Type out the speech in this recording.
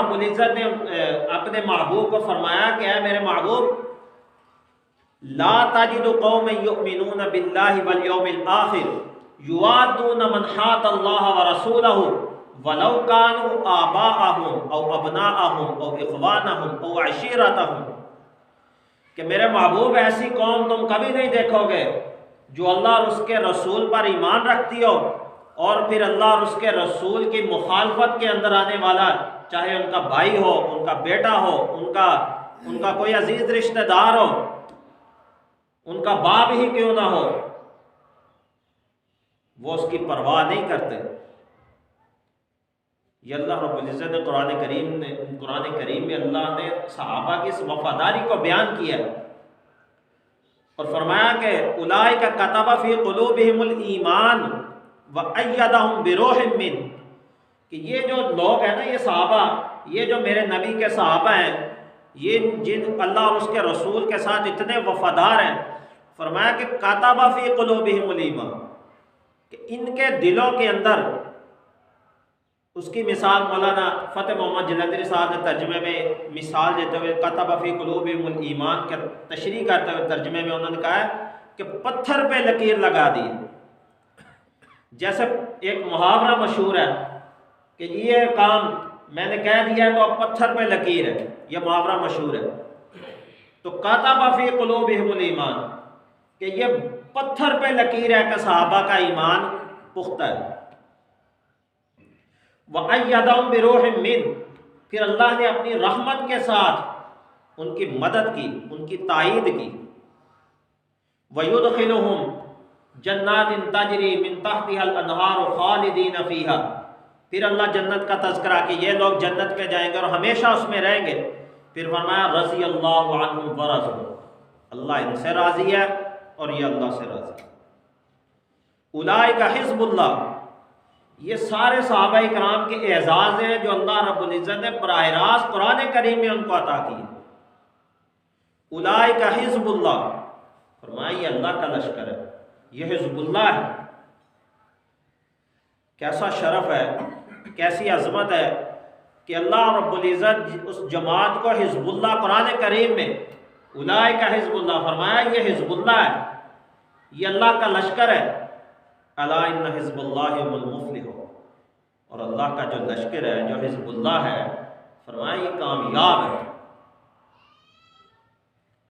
रब्बुल इज़्ज़त ने अपने महबूब को फरमाया कि ऐ मेरे महबूब, ला तजिदु कौमन युमिनून बिल्लाहि वल यौमिल आखिर युवादून मन हादल्लाह व रसूलहु वलौ कानू आबाअहुम औ अबनाअहुम औ इख्वानहुम औ अशीरतहुम, कि मेरे महबूब ऐसी कौम तुम कभी नहीं देखोगे जो अल्लाह और उसके रसूल पर ईमान रखती हो और फिर अल्लाह और उसके रसूल की मुखालफत के अंदर आने वाला, चाहे उनका भाई हो, उनका बेटा हो, उनका कोई अजीज रिश्तेदार हो, उनका बाप ही क्यों ना हो, वो उसकी परवाह नहीं करते। ये अल्लाह रब्बुल इज़्ज़त ने कुरान करीम में अल्लाह ने सहाबा की इस वफादारी को बयान किया और फरमाया कि उलाइका कतबा फी कुलूबिहिमुल ईमान व अय्यदहुम बिरूहिम मिन, कि ये जो लोग हैं ना, ये सहाबा, ये जो मेरे नबी के सहाबा हैं, ये जिन अल्लाह और उसके रसूल के साथ इतने वफादार हैं, फरमाया कि कतबा फी कुलूबिहिमुल ईमान, कि इनके दिलों के अंदर, उसकी मिसाल मौलाना फ़तेह मोहम्मद जलंधरी साहब ने तर्जुमे में मिसाल देते हुए कतबा फी कुलूबिहिमुल ईमान के तशरीह करते हुए तर्जुमे में उन्होंने कहा है कि पत्थर पे लकीर लगा दी। जैसे एक मुहावरा मशहूर है कि ये काम मैंने कह दिया है तो अब पत्थर पे लकीर है, यह मुहावरा मशहूर है। तो कतबा फी कुलूबिहिमुल ईमान, कि ये पत्थर पे लकीर है कि सहाबा का ईमान पुख्ता है। वअय्यदहुम बिरूहिम मिन, फिर अल्लाह ने अपनी रहमत के साथ उनकी मदद की, उनकी तायीद की। वयुदखिलुहुम जन्नातिन तजरी मिन तहतिहल अनहार खालिदीन फीहा, फिर अल्लाह जन्नत का तज़किरा कि ये लोग जन्नत में जाएंगे और हमेशा उसमें रहेंगे। फिर फरमाया रज़ी अल्लाहु अन्हुम व रज़ू, अल्लाह इनसे राज़ी है और ये अल्लाह से राज़ी है। उलाइका हिज़्बुल्लाह, ये सारे सहाबा इकराम के एजाज़ हैं जो अल्लाह रब्बुल इज़्ज़त ने बराह रास्त कुरान करीम में उनको अता किए। उलाइका हिज़्बुल्लाह, फरमाया ये अल्लाह का लश्कर है, ये हिज़्बुल्लाह है। कैसा शरफ है, कैसी अजमत है कि अल्लाह रब्बुल इज़्ज़त उस जमात को हिज़्बुल्लाह कुरान करीम में उलाइका हिज़्बुल्लाह फरमाया, ये हिज़्बुल्लाह है, ये अल्लाह का लश्कर है। अला इन्ना हिज़्बुल्लाहि हुमुल मुफ़्लिहून, और अल्लाह का जो लश्कर है, जो हिज़्बुल्लाह है, फरमाया ये कामयाब है।